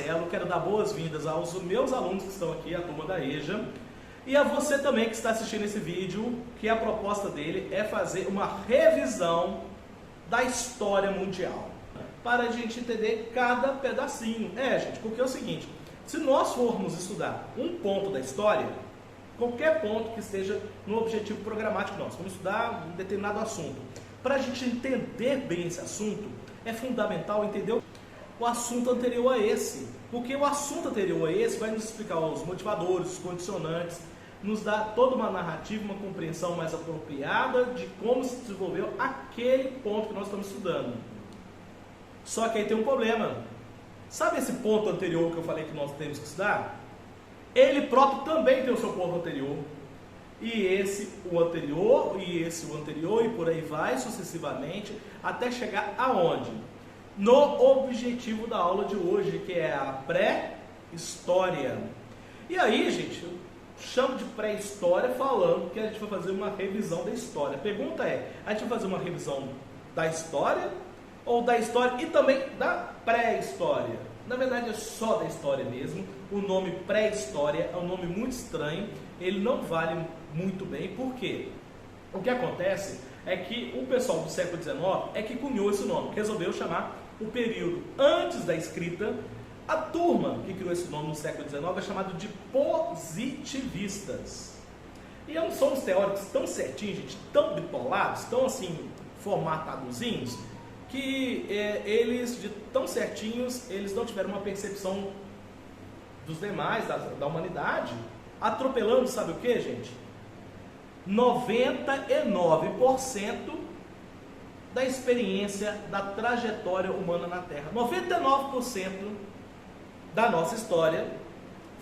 Marcelo, quero dar boas-vindas aos meus alunos que estão aqui, a turma da EJA, e a você também que está assistindo esse vídeo, que a proposta dele é fazer uma revisão da história mundial, para a gente entender cada pedacinho. Gente, porque é o seguinte, se nós formos estudar um ponto da história, qualquer ponto que esteja no objetivo programático nosso, vamos estudar um determinado assunto, para a gente entender bem esse assunto, é fundamental entender o assunto anterior a esse, porque o assunto anterior a esse vai nos explicar os motivadores, os condicionantes, nos dá toda uma narrativa, uma compreensão mais apropriada de como se desenvolveu aquele ponto que nós estamos estudando. Só que aí tem um problema. Sabe esse ponto anterior que eu falei que nós temos que estudar? Ele próprio também tem o seu ponto anterior. E esse o anterior, e esse o anterior, e por aí vai sucessivamente, até chegar aonde? No objetivo da aula de hoje, que é a pré-história. E aí, gente, eu chamo de pré-história falando que a gente vai fazer uma revisão da história. A pergunta é, a gente vai fazer uma revisão da história ou da história e também da pré-história? Na verdade é só da história mesmo. O nome pré-história é um nome muito estranho, ele não vale muito bem. Por quê? O que acontece é que o pessoal do século XIX é que cunhou esse nome, resolveu chamar o período antes da escrita. A turma que criou esse nome no século XIX é chamado de positivistas. E são uns teóricos tão certinhos, gente, tão bitolados, tão assim, formatadozinhos, que eles, de tão certinhos, eles não tiveram uma percepção dos demais, da humanidade, atropelando, sabe o que, gente? 99% da experiência da trajetória humana na Terra. 99% da nossa história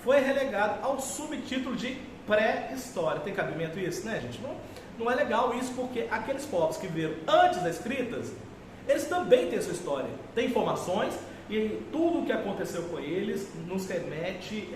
foi relegado ao subtítulo de pré-história. Tem cabimento isso, né, gente? Não é legal isso, porque aqueles povos que viveram antes das escritas, eles também têm a sua história, têm informações, e tudo o que aconteceu com eles nos remete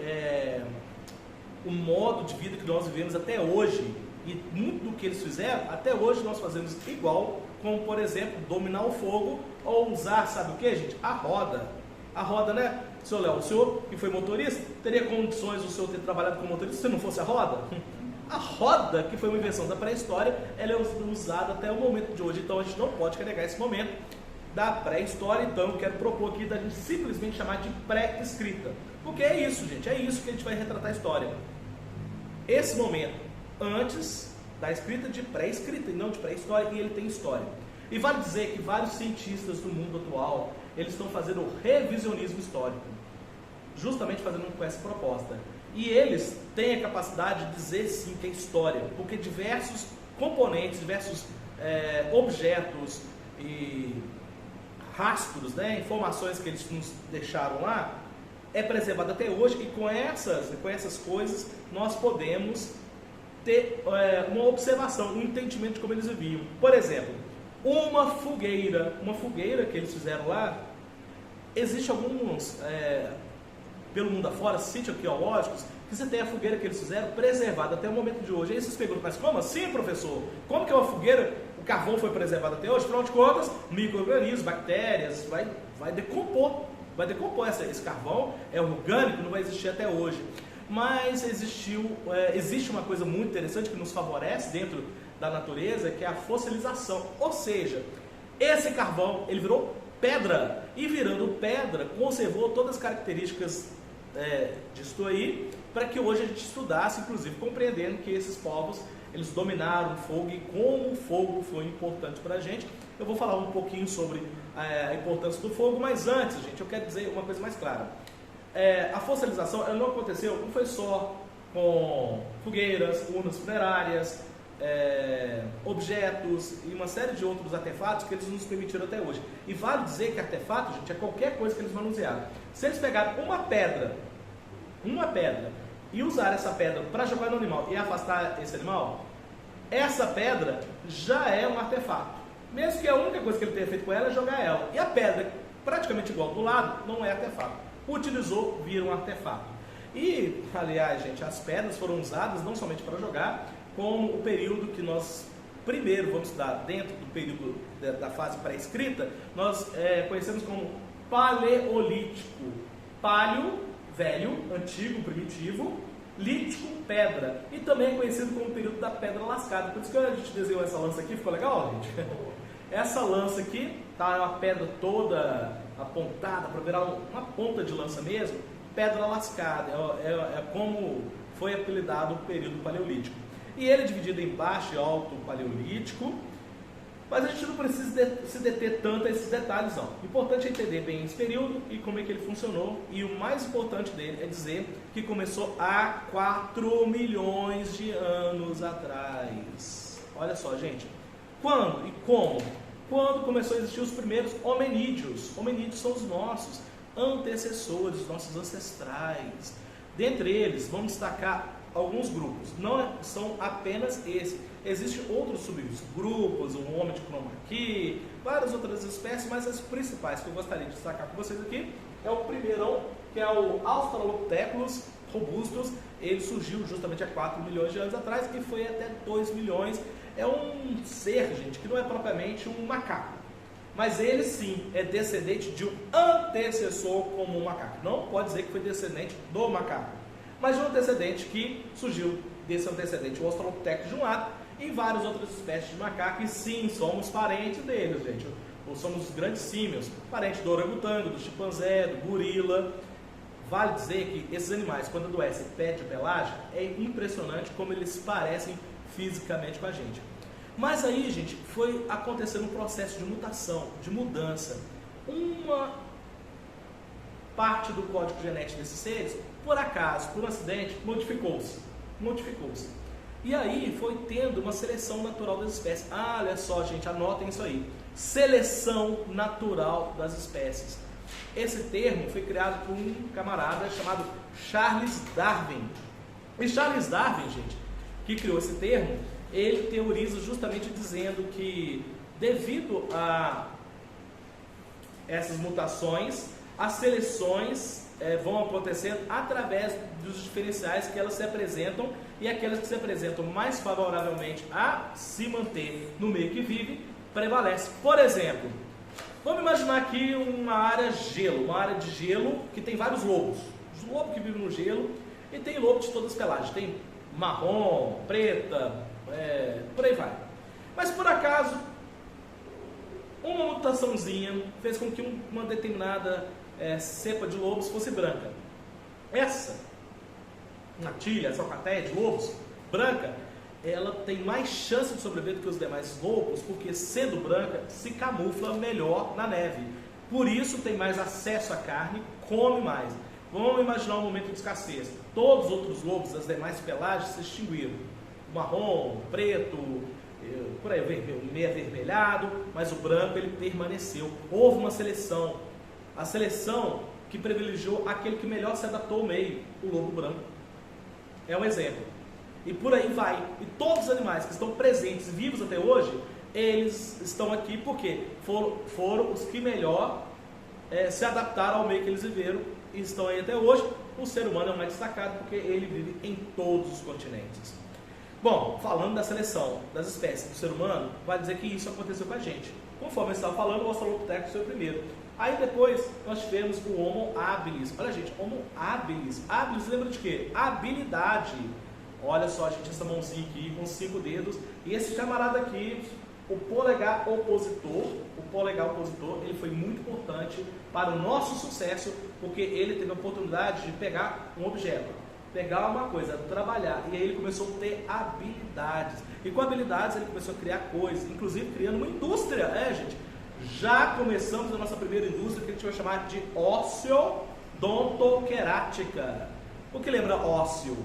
o modo de vida que nós vivemos até hoje. E muito do que eles fizeram, até hoje nós fazemos igual, como por exemplo, dominar o fogo ou usar, sabe o que, gente? A roda. A roda, né? Seu Léo, o senhor que foi motorista, teria condições o senhor ter trabalhado como motorista se não fosse a roda? A roda, que foi uma invenção da pré-história, ela é usada até o momento de hoje, então a gente não pode carregar esse momento da pré-história. Então eu quero propor aqui da gente simplesmente chamar de pré-escrita, porque é isso, gente, é isso que a gente vai retratar a história. Esse momento antes da escrita, de pré-escrita e não de pré-história, e ele tem história. E vale dizer que vários cientistas do mundo atual, eles estão fazendo o revisionismo histórico, justamente fazendo com essa proposta. E eles têm a capacidade de dizer sim que é história, porque diversos componentes, diversos objetos e rastros, né, informações que eles nos deixaram lá, é preservado até hoje, e com essas coisas nós podemos ter uma observação, um entendimento de como eles viviam. Por exemplo, uma fogueira que eles fizeram lá, existe alguns, pelo mundo afora, sítios arqueológicos, que você tem a fogueira que eles fizeram preservada até o momento de hoje. Aí vocês perguntam, mas como assim, professor? Como que é uma fogueira, o carvão foi preservado até hoje? Afinal de contas, micro-organismos, bactérias, vai decompor. Esse carvão é orgânico, não vai existir até hoje. Mas existe uma coisa muito interessante que nos favorece dentro da natureza, que é a fossilização. Ou seja, esse carvão, ele virou pedra, e virando pedra, conservou todas as características disso aí, para que hoje a gente estudasse, inclusive compreendendo que esses povos, eles dominaram o fogo e como o fogo foi importante para a gente. Eu vou falar um pouquinho sobre a importância do fogo, mas antes, gente, eu quero dizer uma coisa mais clara. A fossilização, ela não aconteceu, não foi só com fogueiras, urnas funerárias, objetos e uma série de outros artefatos que eles nos permitiram até hoje. E vale dizer que artefato, gente, é qualquer coisa que eles manusearam. Se eles pegaram uma pedra, e usar essa pedra para jogar no animal e afastar esse animal, essa pedra já é um artefato. Mesmo que a única coisa que ele tenha feito com ela é jogar ela. E a pedra, praticamente igual do lado, não é artefato. Utilizou, vira um artefato. E, aliás, gente, as pedras foram usadas não somente para jogar, como o período que nós primeiro vamos estudar dentro do período da fase pré-escrita, nós conhecemos como Paleolítico. Paleo, velho, antigo, primitivo, lítico, pedra. E também é conhecido como o período da pedra lascada. Por isso que a gente desenhou essa lança aqui, ficou legal, gente? Essa lança aqui, tá uma pedra toda apontada para virar uma ponta de lança mesmo, pedra lascada. É como foi apelidado o período paleolítico. E ele é dividido em baixo e alto paleolítico, mas a gente não precisa se deter tanto a esses detalhes, não. O importante é entender bem esse período e como é que ele funcionou, e o mais importante dele é dizer que começou há 4 milhões de anos atrás. Olha só, gente, quando e como? Quando começou a existir os primeiros hominídeos. Hominídeos são os nossos antecessores, os nossos ancestrais. Dentre eles, vamos destacar alguns grupos, não são apenas esse, existem outros subgrupos, o homem de chroma key, várias outras espécies, mas as principais que eu gostaria de destacar com vocês aqui é o primeirão, que é o Australopithecus robustus. Ele surgiu justamente há 4 milhões de anos atrás e foi até 2 milhões. É um ser, gente, que não é propriamente um macaco, mas ele sim é descendente de um antecessor como um macaco. Não pode dizer que foi descendente do macaco, mas de um antecedente que surgiu desse antecedente, o Australopithecus de um lado, e várias outras espécies de macaco, e sim, somos parentes deles, gente. Ou somos grandes símios, parentes do orangotango, do chimpanzé, do gorila. Vale dizer que esses animais, quando adoecem e perdem a pelagem, é impressionante como eles parecem fisicamente com a gente. Mas aí, gente, foi acontecendo um processo de mutação, de mudança. Uma parte do código genético desses seres, por acaso, por um acidente, modificou-se. E aí foi tendo uma seleção natural das espécies. Ah, olha só, gente, anotem isso aí. Seleção natural das espécies. Esse termo foi criado por um camarada chamado Charles Darwin. E Charles Darwin, gente, que criou esse termo, ele teoriza justamente dizendo que, devido a essas mutações, as seleções vão acontecendo através dos diferenciais que elas se apresentam, e aquelas que se apresentam mais favoravelmente a se manter no meio que vive, prevalece. Por exemplo, vamos imaginar aqui uma área de gelo que tem vários lobos. Os lobos que vivem no gelo, e tem lobo de todas as pelagens. Tem marrom, preta, por aí vai. Mas por acaso, uma mutaçãozinha fez com que uma determinada cepa de lobos fosse branca. Essa natilha, essa alcateia de lobos branca, ela tem mais chance de sobreviver do que os demais lobos, porque sendo branca, se camufla melhor na neve. Por isso tem mais acesso à carne, come mais. Vamos imaginar um momento de escassez. Todos os outros lobos das demais pelagens se extinguiram. O marrom, o preto, por aí, o meio avermelhado, mas o branco ele permaneceu. Houve uma seleção. A seleção que privilegiou aquele que melhor se adaptou ao meio, o lobo branco. É um exemplo. E por aí vai. E todos os animais que estão presentes, vivos até hoje, eles estão aqui porque foram os que melhor se adaptaram ao meio que eles viveram e estão aí até hoje. O ser humano é o mais destacado porque ele vive em todos os continentes. Bom, falando da seleção das espécies do ser humano, vai dizer que isso aconteceu com a gente. Conforme eu estava falando, o Australopithecus foi o primeiro. Aí depois nós tivemos o Homo habilis. Olha, gente, Homo habilis. Habilis lembra de quê? Habilidade. Olha só, gente, essa mãozinha aqui com 5 dedos. E esse camarada aqui, o polegar opositor, ele foi muito importante para o nosso sucesso, porque ele teve a oportunidade de pegar um objeto, pegar uma coisa, trabalhar, e aí ele começou a ter habilidades. E com habilidades ele começou a criar coisas, inclusive criando uma indústria, gente. Já começamos a nossa primeira indústria, que a gente vai chamar de osteodontoquerática. O que lembra ósseo?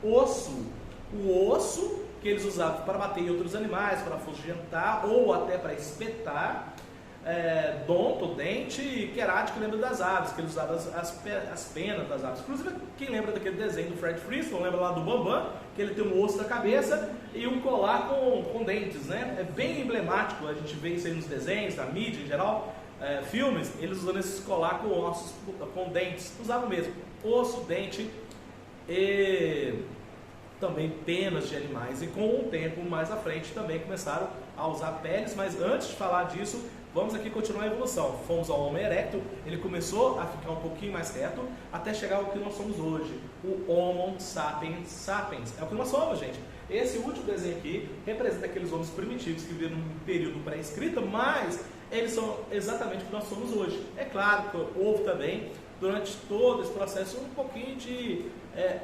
Osso. O osso que eles usavam para bater em outros animais, para afugentar ou até para espetar. Donto, dente, e querático lembra das aves, que eles usavam as penas das aves. Inclusive, quem lembra daquele desenho do Fred Flintstone, lembra lá do Bambam, que ele tem um osso na cabeça e um colar com dentes, né? É bem emblemático, a gente vê isso aí nos desenhos, na mídia em geral, filmes, eles usando esse colar com ossos, com dentes, usavam mesmo, osso, dente e também penas de animais, e com o tempo mais à frente também começaram a usar peles, mas antes de falar disso, Vamos aqui continuar a evolução. Fomos ao Homo erectus, ele começou a ficar um pouquinho mais reto, até chegar ao que nós somos hoje, o Homo sapiens sapiens. É o que nós somos, gente. Esse último desenho aqui representa aqueles homens primitivos que viveram num período pré-escrito, mas eles são exatamente o que nós somos hoje. É claro que houve também, durante todo esse processo, um pouquinho de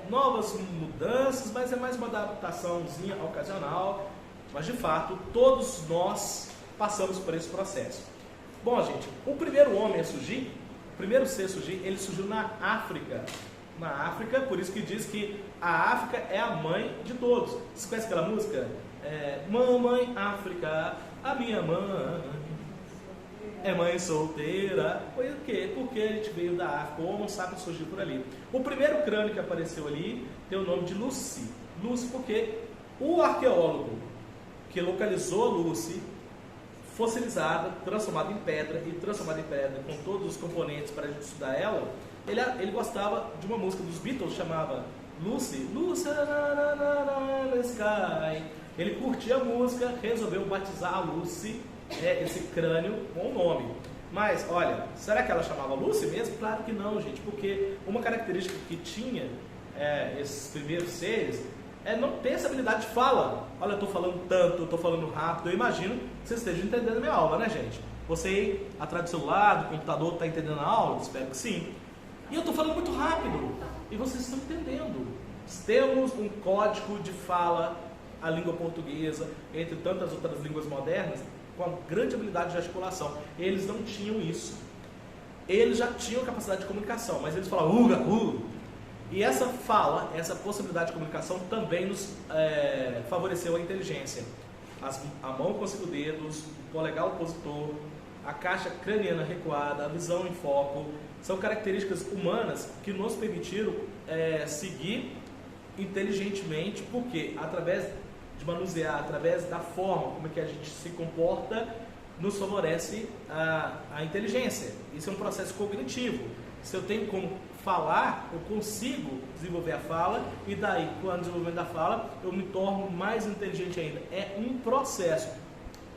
novas mudanças, mas é mais uma adaptaçãozinha ocasional. Mas, de fato, todos nós passamos por esse processo. Bom, gente, o primeiro homem a surgir, o primeiro ser a surgir, ele surgiu na África. Na África, por isso que diz que a África é a mãe de todos. Você conhece aquela música? Mamãe África, a minha mãe é mãe solteira. Por quê? Porque a gente veio da África, o Homo sapiens surgiu por ali. O primeiro crânio que apareceu ali tem o nome de Lucy. Lucy porque o arqueólogo que localizou Lucy, fossilizada, transformada em pedra com todos os componentes para a gente estudar ela, ele gostava de uma música dos Beatles, chamava Lucy, Lucy na Sky. Ele curtia a música, resolveu batizar a Lucy, esse crânio, com o nome. Mas, olha, será que ela chamava Lucy mesmo? Claro que não, gente, porque uma característica que tinha esses primeiros seres não ter essa habilidade de fala. Olha, eu estou falando tanto, eu estou falando rápido. Eu imagino que vocês estejam entendendo a minha aula, né, gente? Você atrás do celular, do computador, está entendendo a aula? Espero que sim. E eu estou falando muito rápido. E vocês estão entendendo. Temos um código de fala, a língua portuguesa, entre tantas outras línguas modernas, com uma grande habilidade de articulação. Eles não tinham isso. Eles já tinham capacidade de comunicação, mas eles falavam uga, E essa fala, essa possibilidade de comunicação também nos favoreceu a inteligência. A mão com 5 dedos, o polegar opositor, a caixa craniana recuada, a visão em foco, são características humanas que nos permitiram seguir inteligentemente, porque através de manusear, através da forma como é que a gente se comporta, nos favorece a inteligência. Isso é um processo cognitivo. Se eu tenho como falar, eu consigo desenvolver a fala, e daí, com o desenvolvimento da fala, eu me torno mais inteligente ainda. É um processo.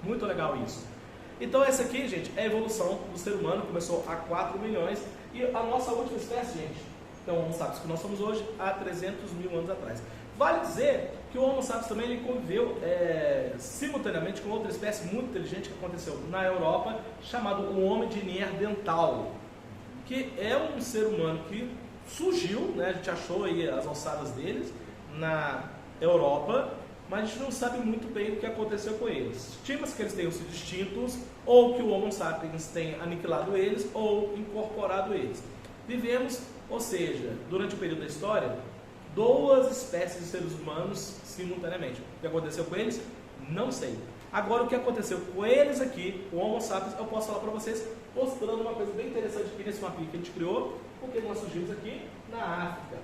Muito legal isso. Então essa aqui, gente, é a evolução do ser humano, começou há 4 milhões, e a nossa última espécie, gente, então o Homo sapiens que nós somos hoje, há 300 mil anos atrás. Vale dizer que o Homo sapiens também ele conviveu simultaneamente com outra espécie muito inteligente que aconteceu na Europa, chamado o Homem de Neandertal, que é um ser humano que surgiu, né? A gente achou aí as ossadas deles na Europa, mas a gente não sabe muito bem o que aconteceu com eles. Estima-se que eles tenham sido extintos, ou que o Homo sapiens tenha aniquilado eles, ou incorporado eles. Vivemos, ou seja, durante o período da história, 2 espécies de seres humanos simultaneamente. O que aconteceu com eles? Não sei. Agora, o que aconteceu com eles aqui, o Homo sapiens, eu posso falar para vocês, mostrando uma coisa bem interessante aqui nesse mapinha que a gente criou, porque nós surgimos aqui na África.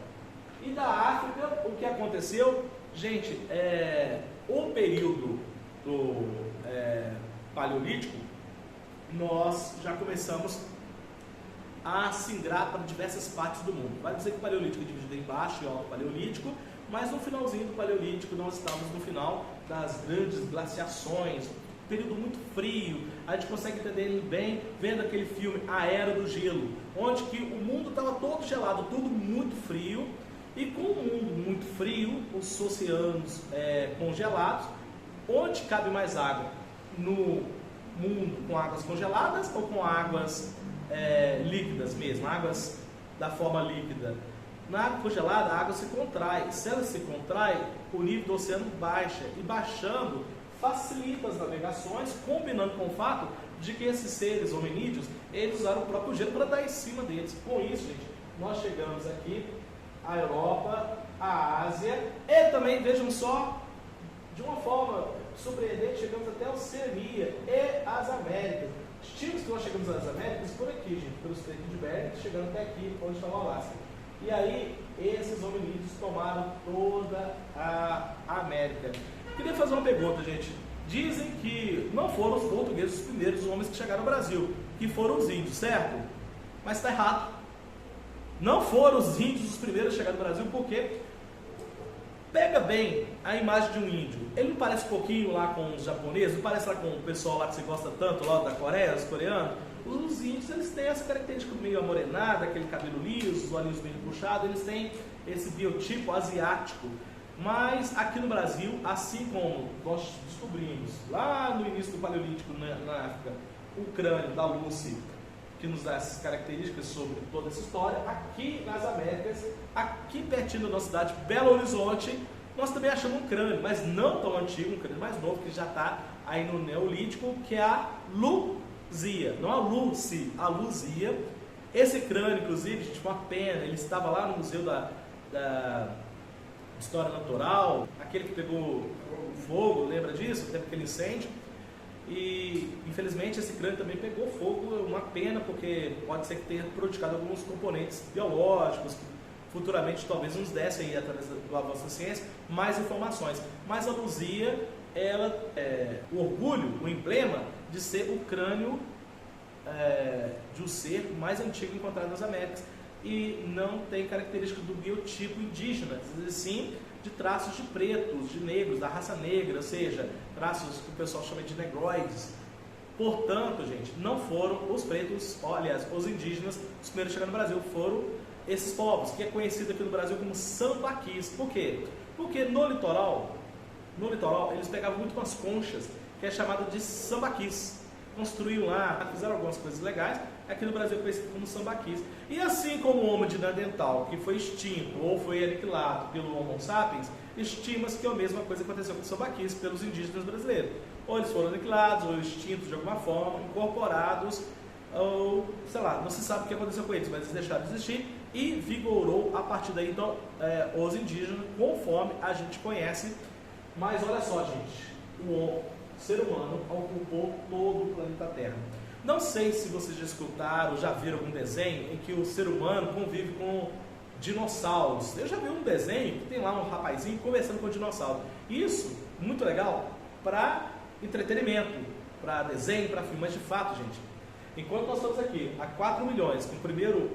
E da África, o que aconteceu, gente, o período do Paleolítico, nós já começamos a singrar para diversas partes do mundo. Vai dizer que o Paleolítico é dividido em Baixo e Alto Paleolítico, mas no finalzinho do Paleolítico nós estamos no final das grandes glaciações, período muito frio. A gente consegue entender ele bem vendo aquele filme A Era do Gelo, onde que o mundo estava todo gelado, tudo muito frio, e com o mundo muito frio, os oceanos congelados, onde cabe mais água? No mundo com águas congeladas ou com águas líquidas mesmo, águas da forma líquida? Na água congelada, a água se contrai. Se ela se contrai, o nível do oceano baixa, e baixando facilita as navegações, combinando com o fato de que esses seres hominídeos, eles usaram o próprio gelo para dar em cima deles. Com isso, gente, nós chegamos aqui à Europa, à Ásia, e também, vejam só, de uma forma surpreendente, chegamos até a Oceania e as Américas. Estima que nós chegamos às Américas por aqui, gente, pelo Estreito de Bering, chegando até aqui, onde está o Alasca. E aí, esses hominídeos tomaram toda a América. Queria fazer uma pergunta, gente. Dizem que não foram os portugueses os primeiros homens que chegaram ao Brasil, que foram os índios, certo? Mas está errado. Não foram os índios os primeiros a chegar no Brasil, porque Pega bem a imagem de um índio. Ele não parece um pouquinho lá com os japoneses? Não parece lá com o pessoal lá que você gosta tanto, lá da Coreia, os coreanos? Os índios, eles têm essa característica meio amorenada, aquele cabelo liso, os olhinhos bem puxados, eles têm esse biotipo asiático. Mas aqui no Brasil, assim como nós descobrimos lá no início do Paleolítico na África, o crânio da Lucy, que nos dá essas características sobre toda essa história, aqui nas Américas, aqui pertinho da nossa cidade, Belo Horizonte, nós também achamos um crânio, mas não tão antigo, um crânio mais novo, que já está aí no Neolítico, que é a Luzia, não a Lucy, a Luzia. Esse crânio, inclusive, gente, uma pena, ele estava lá no Museu da História Natural, aquele que pegou fogo, lembra disso? Teve aquele incêndio. E infelizmente esse crânio também pegou fogo, uma pena, porque pode ser que tenha prejudicado alguns componentes biológicos, que futuramente talvez nos dessem aí, através do avanço da ciência, mais informações. Mas a Luzia, ela é o orgulho, o emblema de ser o crânio de um ser mais antigo encontrado nas Américas. E não tem característica do biotipo indígena, sim de traços de pretos, de negros, da raça negra, ou seja, traços que o pessoal chama de negroides. Portanto, gente, não foram os pretos, aliás, os indígenas, os primeiros a chegar no Brasil, foram esses povos, que é conhecido aqui no Brasil como sambaquis. Por quê? Porque no litoral, eles pegavam muito com as conchas, que é chamado de sambaquis. Construíam lá, fizeram algumas coisas legais, aqui no Brasil é conhecido como sambaquis. E assim como o Homo de Neandertal, que foi extinto ou foi aniquilado pelo Homo sapiens, estima-se que a mesma coisa aconteceu com os sambaquis pelos indígenas brasileiros. Ou eles foram aniquilados, ou extintos de alguma forma, incorporados, ou sei lá, não se sabe o que aconteceu com eles, mas eles deixaram de existir e vigorou a partir daí então, os indígenas, conforme a gente conhece. Mas olha só, gente, o ser humano ocupou todo o planeta Terra. Não sei se vocês já escutaram, já viram algum desenho em que o ser humano convive com dinossauros. Eu já vi um desenho que tem lá um rapazinho conversando com um dinossauro. Isso, muito legal, para entretenimento, para desenho, para filme. Mas de fato, gente, enquanto nós estamos aqui há 4 milhões, com o primeiro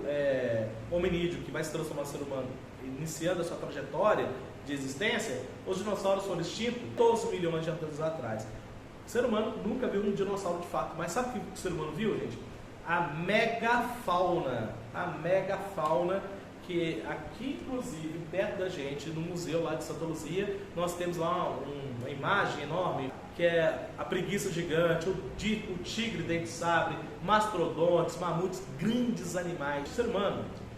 hominídeo que vai se transformar no ser humano, iniciando a sua trajetória de existência, os dinossauros foram extintos 12 milhões de anos atrás. O ser humano nunca viu um dinossauro de fato, mas sabe o que o ser humano viu, gente? A megafauna. A megafauna, que aqui, inclusive, perto da gente, no museu lá de Santa Luzia, nós temos lá uma imagem enorme, que é a preguiça gigante, o tigre dente de sabre, mastrodontes, mamutes, grandes animais. O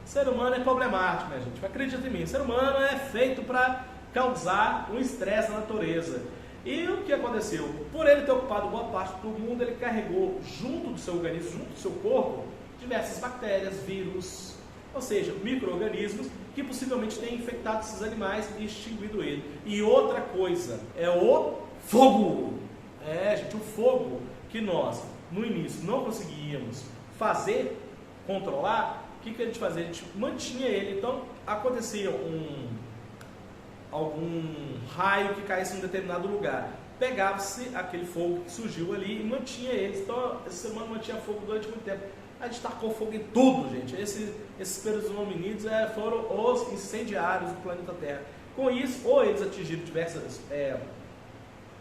ser humano é problemático, né, gente? Acredita em mim, o ser humano é feito para causar um estresse na natureza. E o que aconteceu? Por ele ter ocupado boa parte do mundo, ele carregou junto do seu organismo, junto do seu corpo, diversas bactérias, vírus, ou seja, micro-organismos que possivelmente tenham infectado esses animais e extinguido ele. E outra coisa, é o fogo. Gente, o fogo que nós, no início, não conseguíamos controlar, o que a gente fazia? A gente mantinha ele, então acontecia algum raio que caísse em um determinado lugar. Pegava-se aquele fogo que surgiu ali e mantinha ele. Então, esse ser humano mantinha fogo durante muito tempo. A gente tacou fogo em tudo, gente. Esses primeiros hominídeos foram os incendiários do planeta Terra. Com isso, ou eles atingiram diversos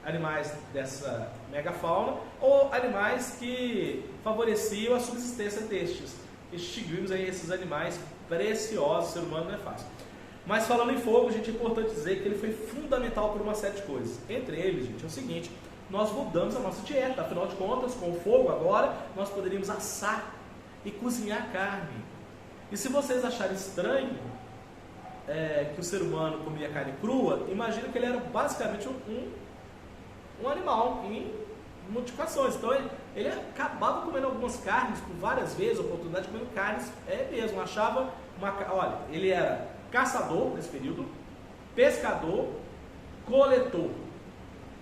animais dessa megafauna, ou animais que favoreciam a subsistência destes. Extinguimos aí esses animais preciosos. O ser humano não é fácil. Mas falando em fogo, gente, é importante dizer que ele foi fundamental por uma série de coisas. Entre eles, gente, é o seguinte: nós mudamos a nossa dieta. Afinal de contas, com o fogo agora, nós poderíamos assar e cozinhar carne. E se vocês acharem estranho que o ser humano comia carne crua, imagina que ele era basicamente um animal em modificações. Então ele acabava comendo algumas carnes por várias vezes, a oportunidade de comer carnes mesmo. Olha, ele era caçador nesse período, pescador, coletor.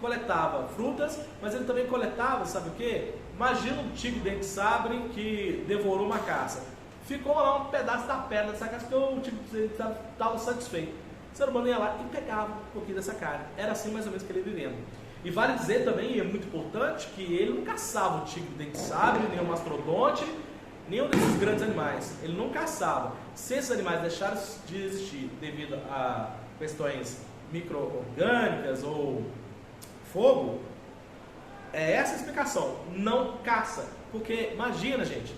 Coletava frutas, mas ele também coletava, sabe o que? Imagina um tigre dente de sabre que devorou uma caça. Ficou lá um pedaço da perna dessa caça, porque o tigre dente de sabre estava satisfeito. O ser humano ia lá e pegava um pouquinho dessa carne. Era assim mais ou menos que ele vivendo. E vale dizer também, e é muito importante, que ele não caçava o tigre dente de sabre, nem o mastrodonte, nenhum desses grandes animais. Ele não caçava. Se esses animais deixaram de existir devido a questões micro-orgânicas ou fogo, é essa a explicação, não caça. Porque imagina, gente,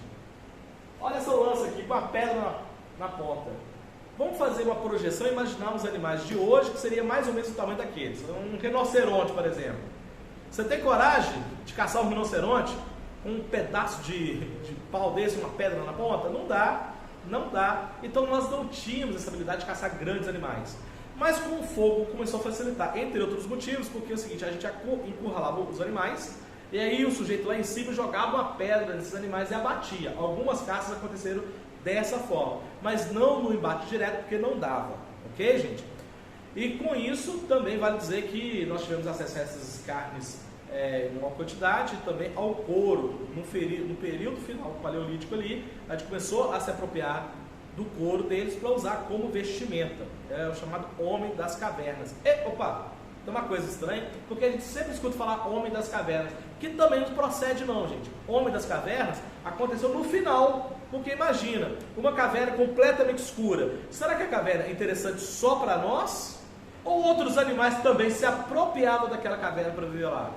olha essa lança aqui com a pedra na ponta. Vamos fazer uma projeção e imaginar os animais de hoje que seria mais ou menos o tamanho daqueles. Um rinoceronte, por exemplo. Você tem coragem de caçar um rinoceronte com um pedaço de pau desse, uma pedra na ponta? Não dá, não dá. Então nós não tínhamos essa habilidade de caçar grandes animais. Mas com o fogo começou a facilitar, entre outros motivos, porque é o seguinte, a gente encurralava os animais, e aí o sujeito lá em cima jogava uma pedra nesses animais e abatia. Algumas caças aconteceram dessa forma, mas não no embate direto, porque não dava, ok, gente? E com isso também vale dizer que nós tivemos acesso a essas carnes em uma quantidade, e também ao couro. No período final do Paleolítico ali, a gente começou a se apropriar do couro deles para usar como vestimenta. É o chamado homem das cavernas. Opa, tem uma coisa estranha, porque a gente sempre escuta falar homem das cavernas, que também não procede não, gente. Homem das cavernas aconteceu no final, porque imagina, uma caverna completamente escura. Será que a caverna é interessante só para nós? Ou outros animais também se apropriavam daquela caverna para viver lá?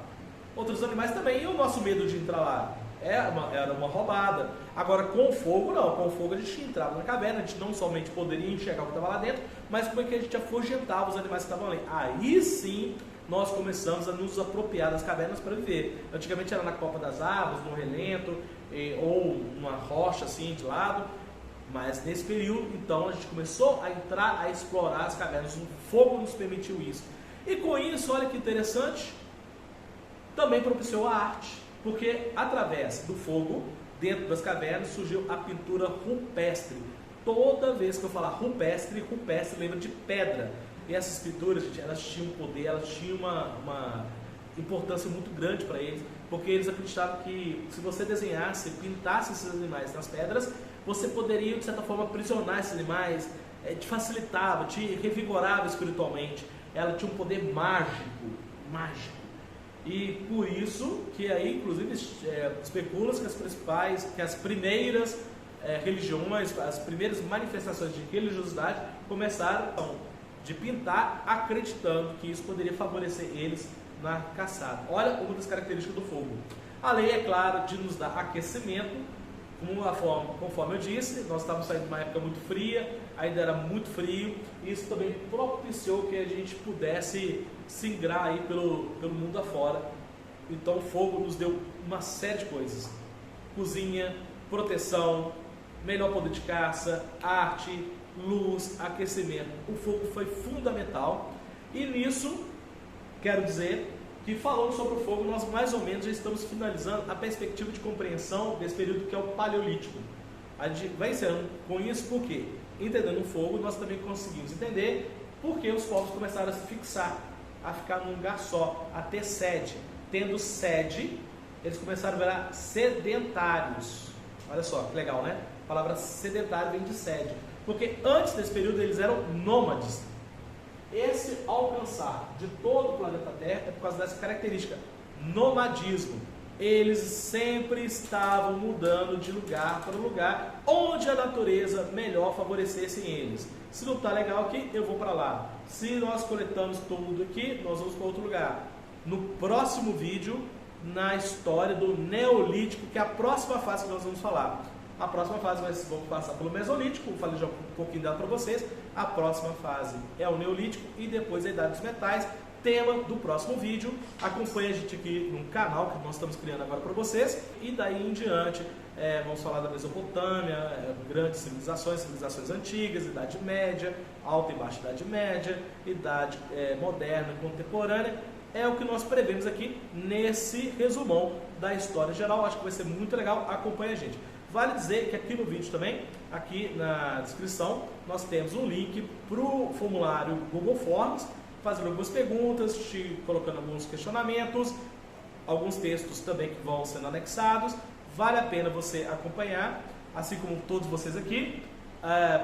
Outros animais também, e o nosso medo de entrar lá? Era uma roubada. Agora com fogo não, com fogo a gente entrava na caverna, a gente não somente poderia enxergar o que estava lá dentro, mas como é que a gente afugentava os animais que estavam ali. Aí sim nós começamos a nos apropriar das cavernas para viver. Antigamente era na copa das árvores, no relento, ou numa rocha assim de lado, mas nesse período então a gente começou a entrar, a explorar as cavernas. O fogo nos permitiu isso. E com isso, olha que interessante, também propiciou a arte. Porque através do fogo, dentro das cavernas, surgiu a pintura rupestre. Toda vez que eu falar rupestre lembra de pedra. E essas pinturas, gente, elas tinham poder, elas tinham uma importância muito grande para eles, porque eles acreditavam que se você desenhasse, pintasse esses animais nas pedras, você poderia, de certa forma, aprisionar esses animais, te facilitava, te revigorava espiritualmente. Ela tinha um poder mágico. E por isso que aí, inclusive, especula-se que as primeiras religiões, as primeiras manifestações de religiosidade começaram de pintar, acreditando que isso poderia favorecer eles na caçada. Olha uma das características do fogo. Além, é claro, de nos dar aquecimento, conforme eu disse, nós estávamos saindo de uma época muito fria, ainda era muito frio, e isso também propiciou que a gente pudesse singrar aí pelo mundo afora. Então o fogo nos deu uma série de coisas: cozinha, proteção, melhor poder de caça, arte, luz, aquecimento. O fogo foi fundamental, e nisso quero dizer que, falando sobre o fogo, nós mais ou menos já estamos finalizando a perspectiva de compreensão desse período que é o Paleolítico. A gente vai encerrando com isso porque, entendendo o fogo, nós também conseguimos entender porque os povos começaram a se fixar, a ficar num lugar só, a ter sede. Tendo sede, eles começaram a virar sedentários. Olha só, que legal, né? A palavra sedentário vem de sede, porque antes desse período eles eram nômades. Esse alcançar de todo o planeta Terra é por causa dessa característica, nomadismo. Eles sempre estavam mudando de lugar para lugar onde a natureza melhor favorecesse eles. Se não está legal aqui, eu vou para lá. Se nós coletamos tudo aqui, nós vamos para outro lugar. No próximo vídeo, na história do Neolítico, que é a próxima fase que nós vamos falar. A próxima fase vamos passar pelo Mesolítico, eu falei já um pouquinho dela para vocês. A próxima fase é o Neolítico e depois a Idade dos Metais, tema do próximo vídeo. Acompanhe a gente aqui no canal que nós estamos criando agora para vocês. E daí em diante, vamos falar da Mesopotâmia, grandes civilizações antigas, Idade Média, Alta e Baixa Idade Média, Idade Moderna e Contemporânea. É o que nós prevemos aqui nesse resumão da história geral. Acho que vai ser muito legal, acompanhe a gente. Vale dizer que aqui no vídeo também, aqui na descrição, nós temos um link para o formulário Google Forms, fazendo algumas perguntas, te colocando alguns questionamentos, alguns textos também que vão sendo anexados. Vale a pena você acompanhar, assim como todos vocês aqui,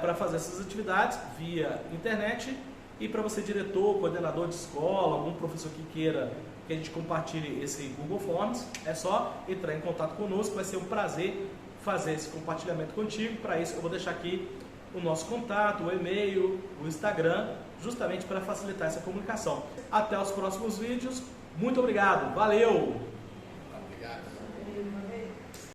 para fazer essas atividades via internet. E para você, diretor, coordenador de escola, algum professor que queira que a gente compartilhe esse Google Forms, é só entrar em contato conosco, vai ser um prazer fazer esse compartilhamento contigo. Para isso eu vou deixar aqui o nosso contato, o e-mail, o Instagram, justamente para facilitar essa comunicação. Até os próximos vídeos. Muito obrigado. Valeu! Obrigado.